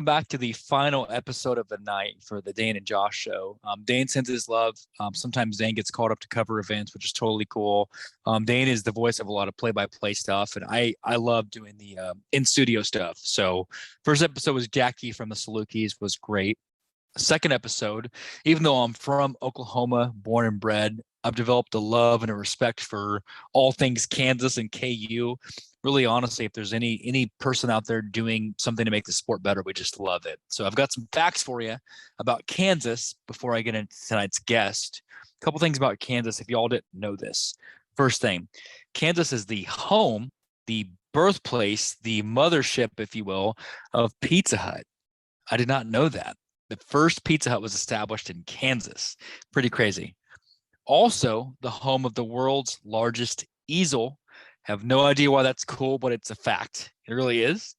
back to the final episode of the night for the Dane and Josh show. Dane sends his love. Sometimes Dane gets called up to cover events, which is totally cool. Dane is the voice of a lot of play-by-play stuff, and I love doing the in-studio stuff. So first episode was Jackie from the Salukis, was great. Second episode, even though I'm from Oklahoma, born and bred, I've developed a love and a respect for all things Kansas and KU. Really, honestly, if there's any person out there doing something to make the sport better, we just love it. So I've got some facts for you about Kansas before I get into tonight's guest. A couple things about Kansas, if y'all didn't know this. First thing, Kansas is the home, the birthplace, the mothership, if you will, of Pizza Hut. I did not know that. The first Pizza Hut was established in Kansas. Pretty crazy. Also, the home of the world's largest easel. Have no idea why that's cool, but it's a fact. It really is.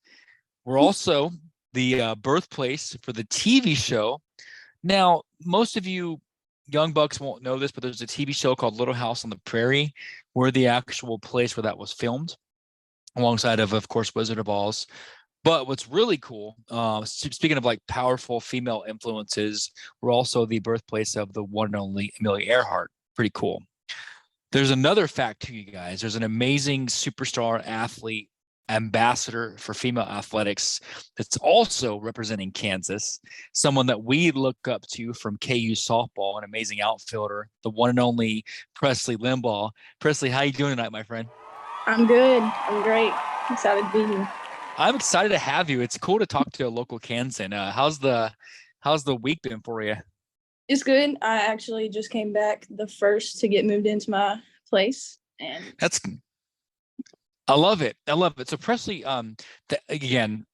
We're also the birthplace for the TV show. Now, most of you young bucks won't know this, but there's a TV show called Little House on the Prairie. We're the actual place where that was filmed, alongside of course, Wizard of Oz. But what's really cool, speaking of like powerful female influences, we're also the birthplace of the one and only Amelia Earhart. Pretty cool. There's another fact to you guys. There's an amazing superstar athlete ambassador for female athletics that's also representing Kansas, someone that we look up to from KU softball, an amazing outfielder, the one and only Presley Limbaugh. Presley, how you doing tonight, my friend? I'm good. I'm great. Excited to be here. I'm excited to have you. It's cool to talk to a local Kansan. How's the week been for you? It's good. I actually just came back the first to get moved into my place, and I love it. I love it. So Presley, again,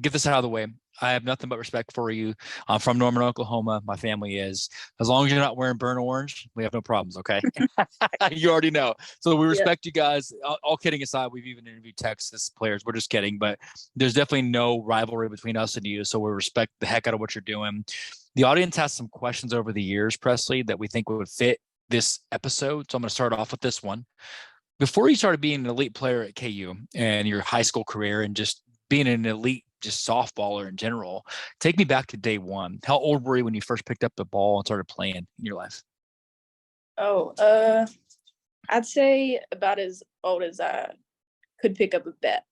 get this out of the way. I have nothing but respect for you. I'm from Norman, Oklahoma. My family is. As long as you're not wearing burnt orange, we have no problems, okay? You already know. So we respect you guys. All kidding aside, we've even interviewed Texas players. We're just kidding, but there's definitely no rivalry between us and you. So we respect the heck out of what you're doing. The audience has some questions over the years, Presley, that we think would fit this episode. So I'm going to start off with this one. Before you started being an elite player at KU and your high school career and just being an elite just softballer in general, take me back to day one. How old were you when you first picked up the ball and started playing in your life? I'd say about as old as I could pick up a bat.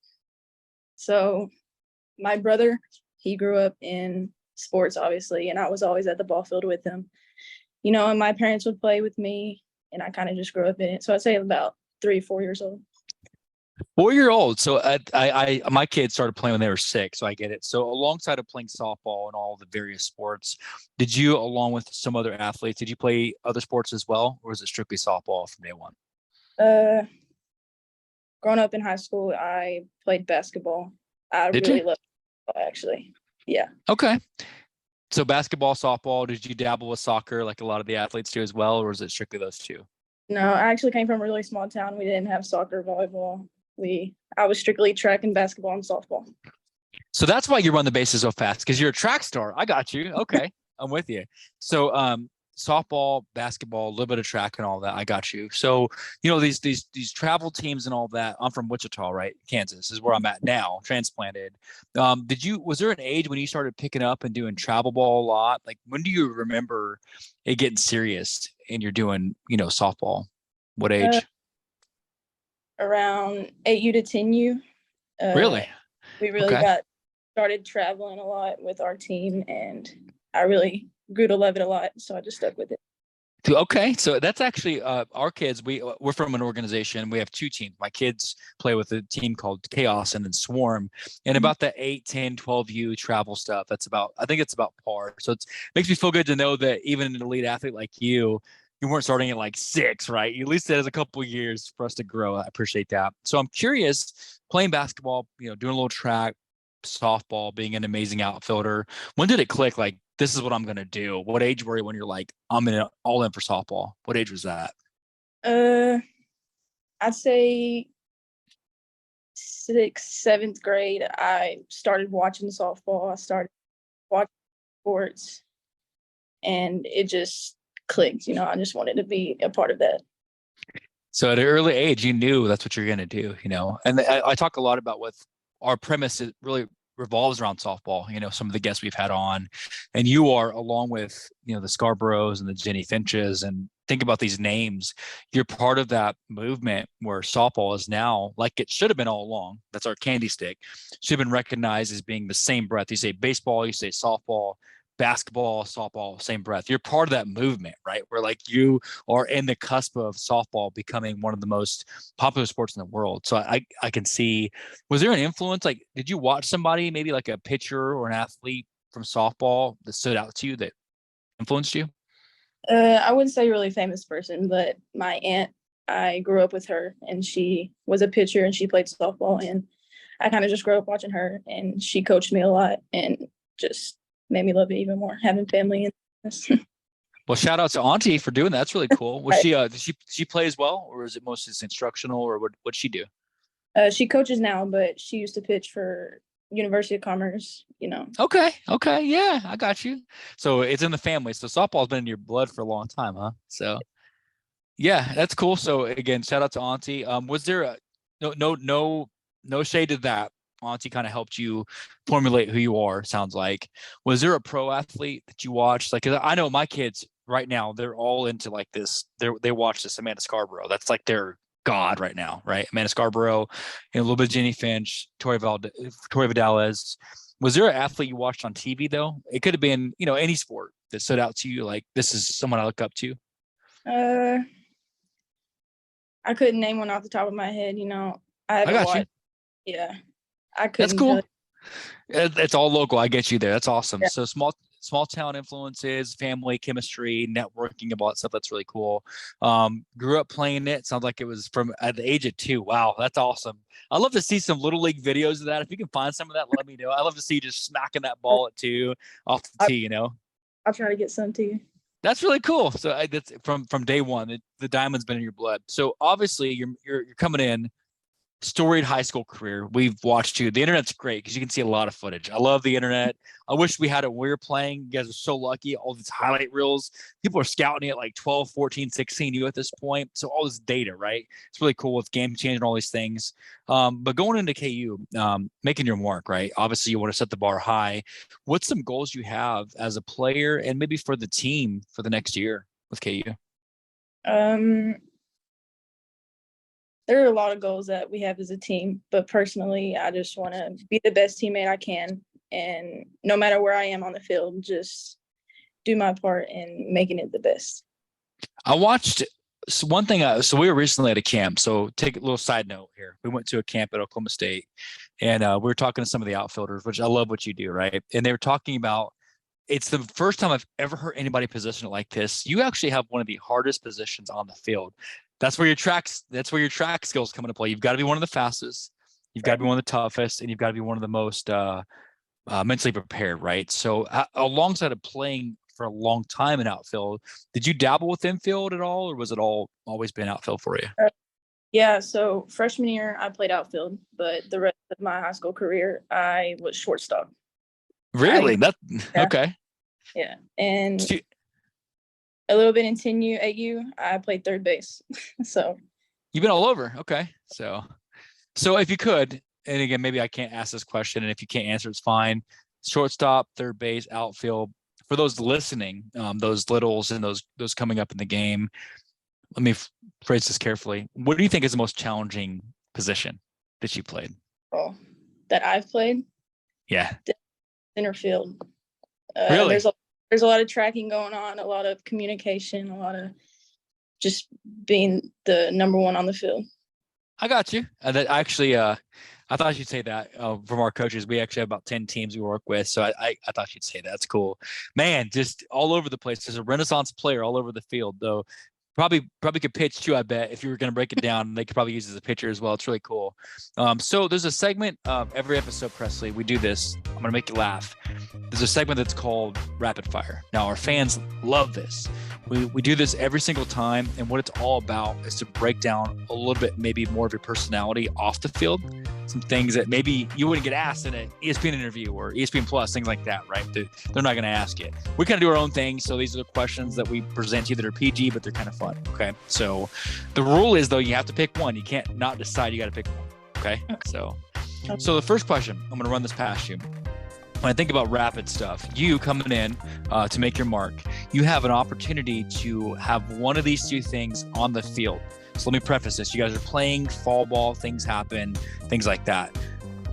So my brother, he grew up in sports, obviously, and I was always at the ball field with him. You know, and my parents would play with me, and I kind of just grew up in it. So I'd say about 3 or 4 years old. 4-year-old. So my kids started playing when they were 6, so I get it. So alongside of playing softball and all the various sports, did you, along with some other athletes, did you play other sports as well, or was it strictly softball from day one? Growing up in high school, I played basketball. I really loved basketball, actually. Yeah. Okay. So basketball, softball, did you dabble with soccer like a lot of the athletes do as well, or was it strictly those two? No, I actually came from a really small town. We didn't have soccer, volleyball. I was strictly track and basketball and softball. So that's why you run the bases so fast, because you're a track star. I got you. Okay. I'm with you. So softball, basketball, a little bit of track and all that. I got you. So, you know, these travel teams and all that. I'm from Wichita, right? Kansas is where I'm at now, transplanted. Was there an age when you started picking up and doing travel ball a lot? Like, when do you remember it getting serious and you're doing, softball? What age? Around 8U to 10U. Really? We really got started traveling a lot with our team, and I really grew to love it a lot, so I just stuck with it. Okay, so that's actually our kids. We're from an organization. We have 2 teams. My kids play with a team called Chaos and then Swarm, and about the 8, 10, 12U travel stuff. I think it's about par. So it makes me feel good to know that even an elite athlete like you weren't starting at like 6, right? You at least had a couple of years for us to grow. I appreciate that. So I'm curious, playing basketball, doing a little track, softball, being an amazing outfielder. When did it click? Like, this is what I'm going to do. What age were you when you're like, I'm all in for softball? What age was that? I'd say 6th, 7th grade. I started watching softball. I started watching sports, and it just clicked. I just wanted to be a part of that. So at an early age, you knew that's what you're going to do, And I talk a lot about with our premise is really revolves around softball. Some of the guests we've had on, and you are, along with, the Scarboroughs and the Jenny Finches, and think about these names. You're part of that movement where softball is now, like it should have been all along. That's our candy stick. Should have been recognized as being the same breath. You say baseball, you say softball, basketball, softball, same breath. You're part of that movement, right? Where like you are in the cusp of softball becoming one of the most popular sports in the world. So I can see, was there an influence? Like, did you watch somebody, maybe like a pitcher or an athlete from softball that stood out to you that influenced you? I wouldn't say a really famous person, but my aunt, I grew up with her, and she was a pitcher and she played softball, and I kind of just grew up watching her, and she coached me a lot and just made me love it even more, having family in this. Well, shout out to Auntie for doing that. That's really cool. Was she did she play as well, or is it mostly instructional, or what'd she do? She coaches now, but she used to pitch for University of Commerce, Okay. Yeah, I got you. So it's in the family. So softball's been in your blood for a long time, huh? So yeah, that's cool. So again, shout out to Auntie. Was there a no shade to that? Auntie kind of helped you formulate who you are, sounds like. Was there a pro athlete that you watched? Like, 'cause I know my kids right now, they're all into like this. They watch this Amanda Scarborough. That's like their god right now, right? Amanda Scarborough, a little bit of Jenny Finch, Tori Vidales. Was there an athlete you watched on TV though? It could have been, any sport that stood out to you. Like, this is someone I look up to. I couldn't name one off the top of my head. I got watched. you. Yeah, I couldn't. That's cool. Really. It's all local. I get you there. That's awesome. Yeah. So small town influences, family chemistry, networking, about stuff. That's really cool. Grew up playing it. Sounds like it was from at the age of 2. Wow, that's awesome. I love to see some little league videos of that. If you can find some of that, let me know. I love to see you just smacking that ball at 2 off the tee. I'll try to get some to you. That's really cool. So that's from day one. The diamond's been in your blood. So obviously you're coming in. Storied high school career. We've watched you. The internet's great because you can see a lot of footage. I love the internet. I wish we had it when we were playing. You guys are so lucky. All these highlight reels. People are scouting at like 12, 14, 16 you at this point. So all this data, right? It's really cool with game changing, all these things. But going into KU, making your mark, right? Obviously you want to set the bar high. What's some goals you have as a player and maybe for the team for the next year with KU? There are a lot of goals that we have as a team, but personally, I just want to be the best teammate I can. And no matter where I am on the field, just do my part in making it the best. I watched one thing. So we were recently at a camp. So take a little side note here. We went to a camp at Oklahoma State, and we were talking to some of the outfielders, which I love what you do, right? And they were talking about, it's the first time I've ever heard anybody position it like this. You actually have one of the hardest positions on the field. That's where your track skills come into play. You've got to be one of the fastest. You've got to be one of the toughest, and you've got to be one of the most mentally prepared, right? So alongside of playing for a long time in outfield, did you dabble with infield at all, or was it always been outfield for you? Yeah, so freshman year, I played outfield, but the rest of my high school career, I was shortstop. Really? Okay. Yeah, and a little bit in 10U, 8U, I played third base. So you've been all over. Okay. So if you could, and again, maybe I can't ask this question, and if you can't answer, it's fine. Shortstop, third base, outfield. For those listening, those littles and those coming up in the game, let me phrase this carefully. What do you think is the most challenging position that you played? Oh, that I've played? Yeah. Center field. Really? There's a lot of tracking going on, a lot of communication, a lot of just being the number one on the field. I got you. That actually, I thought you'd say that from our coaches. We actually have about 10 teams we work with. So I thought you'd say that. That's cool. Man, just all over the place. There's a Renaissance player all over the field, though. Probably could pitch too, I bet. If you were going to break it down, they could probably use it as a pitcher as well. It's really cool. So there's a segment of every episode, Presley. We do this. I'm going to make you laugh. There's a segment that's called Rapid Fire. Now, our fans love this. We do this every single time. And what it's all about is to break down a little bit, maybe more of your personality off the field. Some things that maybe you wouldn't get asked in an ESPN interview or ESPN Plus, things like that, right? They're not going to ask it. We kind of do our own thing. So these are the questions that we present to you that are PG, but they're kind of fun. Okay. So the rule is, though, you have to pick one. You can't not decide. You got to pick one. Okay. So So the first question, I'm going to run this past you. When I think about rapid stuff, you coming in to make your mark, you have an opportunity to have one of these two things on the field. So let me preface this. You guys are playing fall ball, things happen, things like that.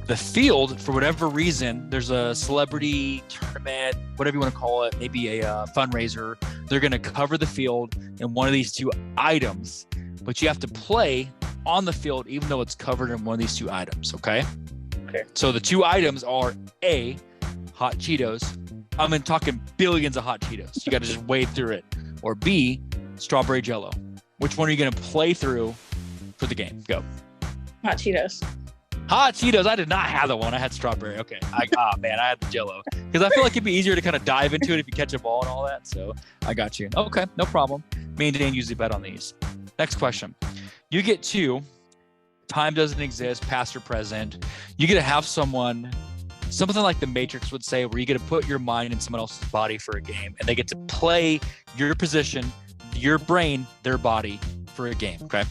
The field, for whatever reason, there's a celebrity tournament, whatever you want to call it, maybe a fundraiser. They're going to cover the field in one of these two items, but you have to play on the field even though it's covered in one of these two items, okay? Okay. So the two items are A, hot Cheetos. I'm talking billions of hot Cheetos. You got to just wade through it. Or B, strawberry Jello. Which one are you going to play through for the game? Go. Hot Cheetos. Hot Cheetos. I did not have the one. I had strawberry. Okay. I had the Jello because I feel like it'd be easier to kind of dive into it if you catch a ball and all that. So I got you. Okay, no problem. Me and Dan usually bet on these. Next question. You get two. Time doesn't exist, past or present. You get to have something like the Matrix would say, where you get to put your mind in someone else's body for a game, and they get to play your position, your brain, their body for a game. Okay.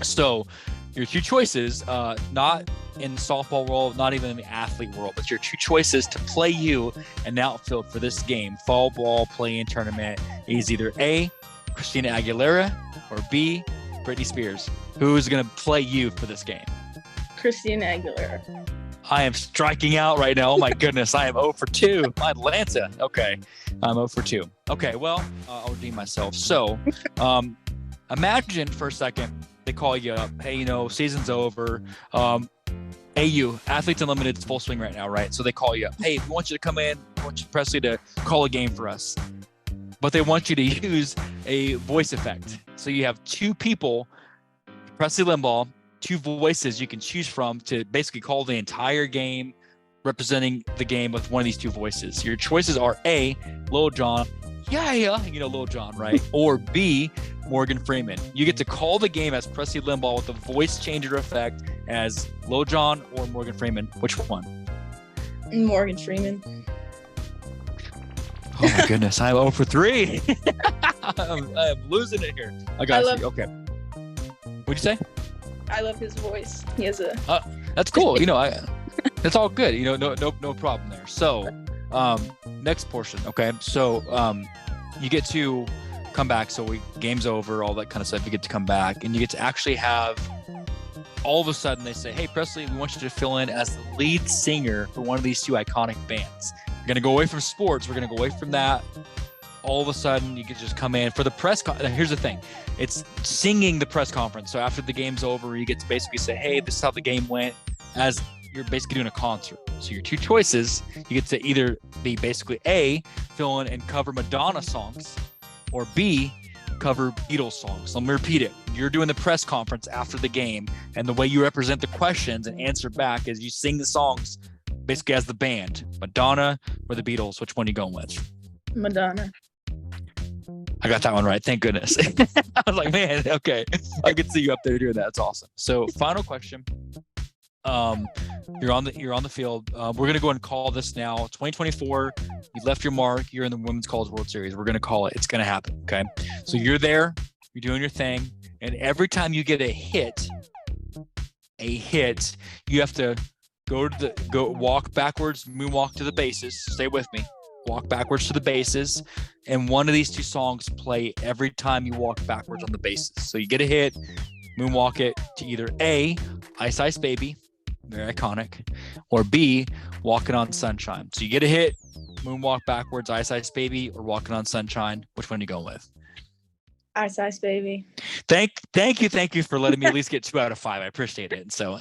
So your two choices, not in the softball world, not even in the athlete world, but your two choices to play you in the outfield for this game, fall ball play-in tournament, is either A, Christina Aguilera, or B, Britney Spears. Who's going to play you for this game? Christina Aguilera. I am striking out right now. Oh my goodness. I am 0 for 2. My Atlanta. Okay. I'm 0 for 2. Okay. Well, I'll redeem myself. So imagine for a second, they call you up. Hey, season's over. AU, Athletes Unlimited, is full swing right now, right? So they call you up. Hey, we want you to come in. We want you, Presley, to call a game for us. But they want you to use a voice effect. So you have two people, Presley Limbaugh, two voices you can choose from to basically call the entire game, representing the game with one of these two voices. Your choices are A, Lil Jon, Lil Jon, right? Or B, Morgan Freeman. You get to call the game as Presley Limbaugh with a voice changer effect as Lil Jon or Morgan Freeman. Which one? Morgan Freeman. Oh my goodness, I'm 0 for 3. I'm losing it here. I got you. Okay. What'd you say? I love his voice. He has a. That's cool. That's all good. No problem there. So, next portion. Okay. So, you get to come back. So game's over, all that kind of stuff. You get to come back, and you get to actually have. All of a sudden, they say, "Hey, Presley, we want you to fill in as the lead singer for one of these two iconic bands. We're gonna go away from sports. We're gonna go away from that." All of a sudden, you could just come in for the press. Here's the thing. It's singing the press conference. So after the game's over, you get to basically say, hey, this is how the game went, as you're basically doing a concert. So your two choices, you get to either be basically A, fill in and cover Madonna songs, or B, cover Beatles songs. Let me repeat it. You're doing the press conference after the game, and the way you represent the questions and answer back is you sing the songs basically as the band. Madonna or the Beatles, which one are you going with? Madonna. I got that one right. Thank goodness. I was like, man, okay. I could see you up there doing that. That's awesome. So final question. You're on the field. We're going to go and call this now. 2024, you left your mark. You're in the Women's College World Series. We're going to call it. It's going to happen. Okay. So you're there, you're doing your thing. And every time you get a hit, you have to go walk backwards, moonwalk to the bases. Stay with me. Walk backwards to the bases, and one of these two songs play every time you walk backwards on the bases. So you get a hit, moonwalk it to either A, Ice Ice Baby, very iconic, or B, Walking on Sunshine. So you get a hit, moonwalk backwards, Ice Ice Baby, or Walking on Sunshine. Which one are you going with? Ice Ice Baby. Thank you for letting me at least get 2 out of 5. I appreciate it. So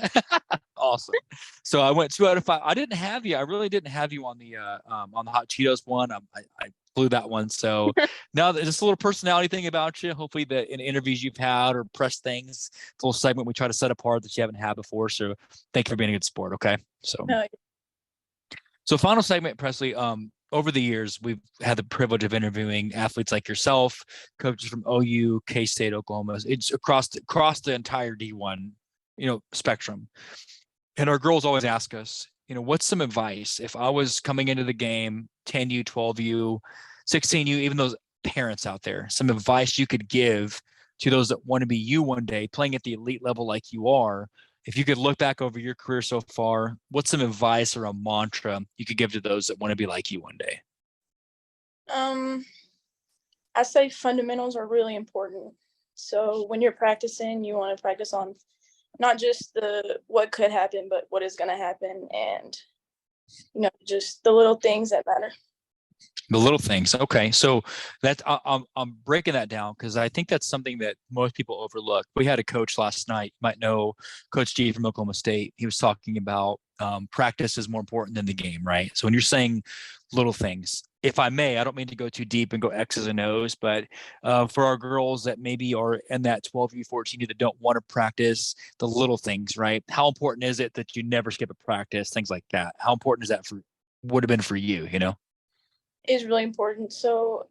awesome. So I went 2 out of 5. I really didn't have you on the hot Cheetos one. I blew that one. So now there's just a little personality thing about you. Hopefully in interviews you've had or press things, it's a little segment we try to set apart that you haven't had before. So thank you for being a good sport. Okay. So final segment, Presley. Over the years, we've had the privilege of interviewing athletes like yourself, coaches from OU, K-State, Oklahoma. It's across the entire D1, spectrum. And our girls always ask us, what's some advice if I was coming into the game, 10U, 12U, 16U, even those parents out there, some advice you could give to those that want to be you one day, playing at the elite level like you are, if you could look back over your career so far, what's some advice or a mantra you could give to those that want to be like you one day? I say fundamentals are really important. So when you're practicing, you want to practice on not just the what could happen, but what is going to happen, and just the little things that matter. The little things. Okay. So I'm breaking that down because I think that's something that most people overlook. We had a coach last night, you might know Coach G from Oklahoma State. He was talking about practice is more important than the game, right? So when you're saying little things, if I may, I don't mean to go too deep and go X's and O's, but for our girls that maybe are in that 12U, 14U that don't want to practice the little things, right? How important is it that you never skip a practice, things like that? How important is that would have been for you, you know? Is really important. So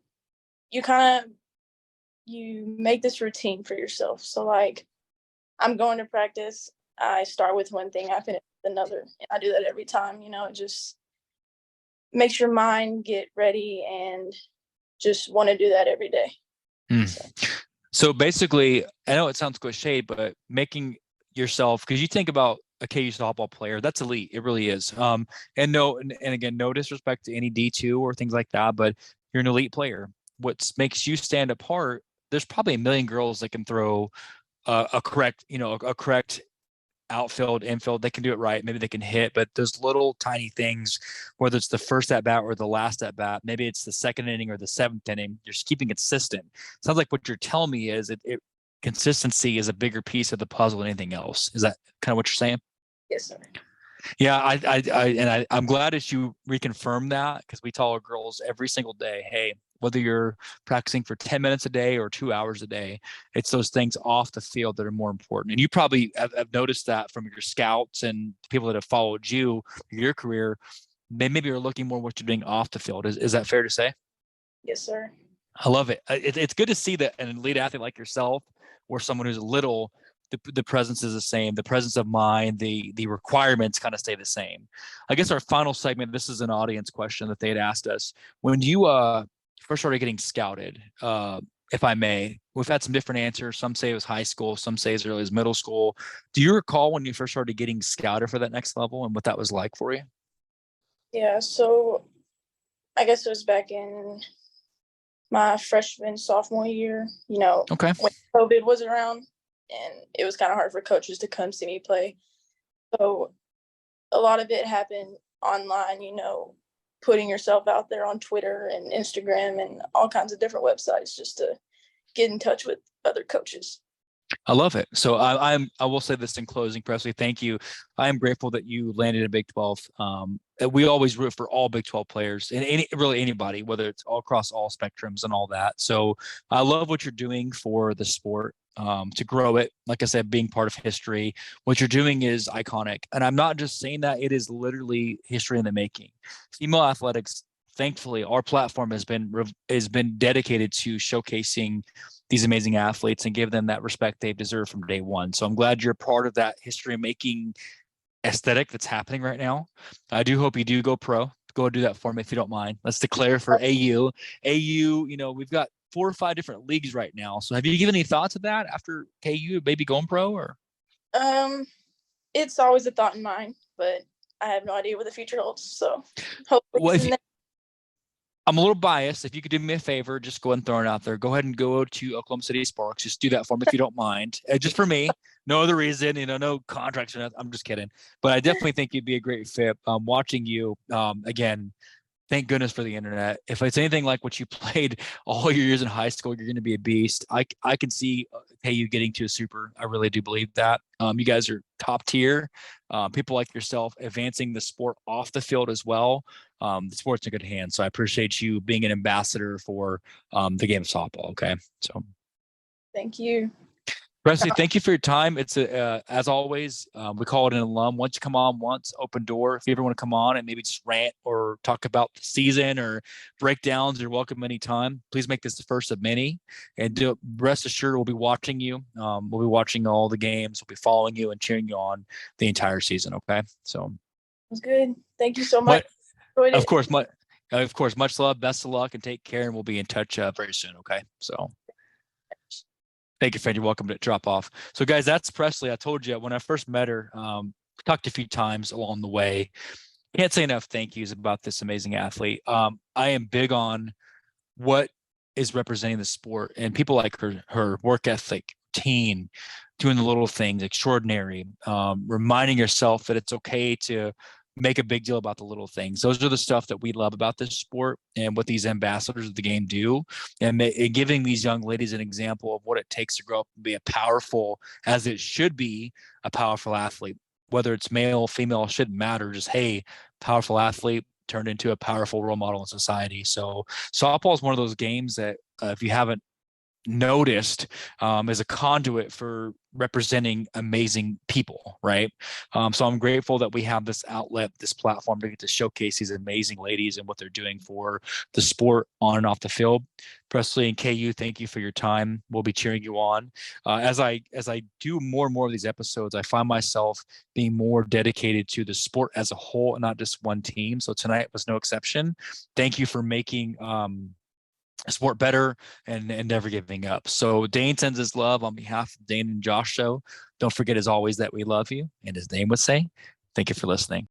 you make this routine for yourself. So like I'm going to practice, I start with one thing, I finish with another. I do that every time, it just makes your mind get ready and just want to do that every day. So basically, I know it sounds cliche, but making yourself, because you think about a KU softball player, that's elite. It really is. And again, no disrespect to any D2 or things like that, but you're an elite player. What makes you stand apart, there's probably a million girls that can throw a correct outfield, infield, they can do it right. Maybe they can hit, but those little tiny things, whether it's the first at bat or the last at bat, maybe it's the second inning or the seventh inning, you're just keeping it consistent. Sounds like what you're telling me is consistency is a bigger piece of the puzzle than anything else. Is that kind of what you're saying? Yes, sir. Yeah, I'm glad that you reconfirmed that because we tell our girls every single day, hey, whether you're practicing for 10 minutes a day or 2 hours a day, it's those things off the field that are more important. And you probably have noticed that from your scouts and people that have followed you, your career, they maybe are looking more what you're doing off the field. Is that fair to say? Yes, sir. I love it. It's good to see that an elite athlete like yourself or someone who's a little, the presence is the same. The presence of mind, the requirements kind of stay the same. I guess our final segment, this is an audience question that they had asked us. When you first started getting scouted, if I may, we've had some different answers. Some say it was high school, some say as early as middle school. Do you recall when you first started getting scouted for that next level and what that was like for you? Yeah, so I guess it was back in my freshman, sophomore year, Okay. when COVID was around, and it was kind of hard for coaches to come see me play. So a lot of it happened online, putting yourself out there on Twitter and Instagram and all kinds of different websites just to get in touch with other coaches. I love it. So I will say this in closing, Presley. Thank you. I am grateful that you landed in Big 12. We always root for all Big 12 players and really anybody, whether it's all across all spectrums and all that. So I love what you're doing for the sport. To grow it, like I said, being part of history. What you're doing is iconic, and I'm not just saying that; it is literally history in the making. Female athletics, thankfully, our platform has been dedicated to showcasing these amazing athletes and give them that respect they've deserved from day one. So I'm glad you're part of that history making aesthetic that's happening right now. I do hope you do go pro. Go do that for me if you don't mind. Let's declare for AU. AU, we've got 4 or 5 different leagues right now. So have you given any thoughts of that after KU maybe going pro or? It's always a thought in mind, but I have no idea what the future holds. So hopefully I'm a little biased. If you could do me a favor, just go ahead and throw it out there. Go ahead and go to Oklahoma City Sparks. Just do that for me if you don't mind. Just for me. No other reason, no contracts or nothing. I'm just kidding. But I definitely think you'd be a great fit. Watching you, again, thank goodness for the internet. If it's anything like what you played all your years in high school, you're going to be a beast. I can see you getting to a super. I really do believe that. You guys are top tier. People like yourself advancing the sport off the field as well. The sport's in good hands. So I appreciate you being an ambassador for the game of softball. Okay. So thank you. Presley, thank you for your time. It's as always, we call it an alum. Once you come on once, open door. If you ever want to come on and maybe just rant or talk about the season or breakdowns, you're welcome anytime. Please make this the first of many. And rest assured, we'll be watching you. We'll be watching all the games. We'll be following you and cheering you on the entire season. Okay. So that's good. Thank you so much. Of course, much love, best of luck, and take care. And we'll be in touch very soon. Okay. So. Thank you, friend. You're welcome to drop off. So, guys, that's Presley. I told you when I first met her, talked a few times along the way. Can't say enough thank yous about this amazing athlete. I am big on what is representing the sport and people like her work ethic, routine, doing the little things, extraordinary, reminding yourself that it's okay to make a big deal about the little things. Those are the stuff that we love about this sport and what these ambassadors of the game do, and giving these young ladies an example of what it takes to grow up and be a powerful, as it should be, a powerful athlete. Whether it's male, female, shouldn't matter. Just, hey, powerful athlete turned into a powerful role model in society. So softball is one of those games that if you haven't noticed, as a conduit for representing amazing people, right? So I'm grateful that we have this outlet, this platform to get to showcase these amazing ladies and what they're doing for the sport on and off the field. Presley and KU, thank you for your time. We'll be cheering you on. As I do more and more of these episodes, I find myself being more dedicated to the sport as a whole and not just one team. So tonight was no exception. Thank you for making sport better and never giving up. So Dane sends his love on behalf of Dane and Josh show. Don't forget, as always, that we love you. And as Dane would say, thank you for listening.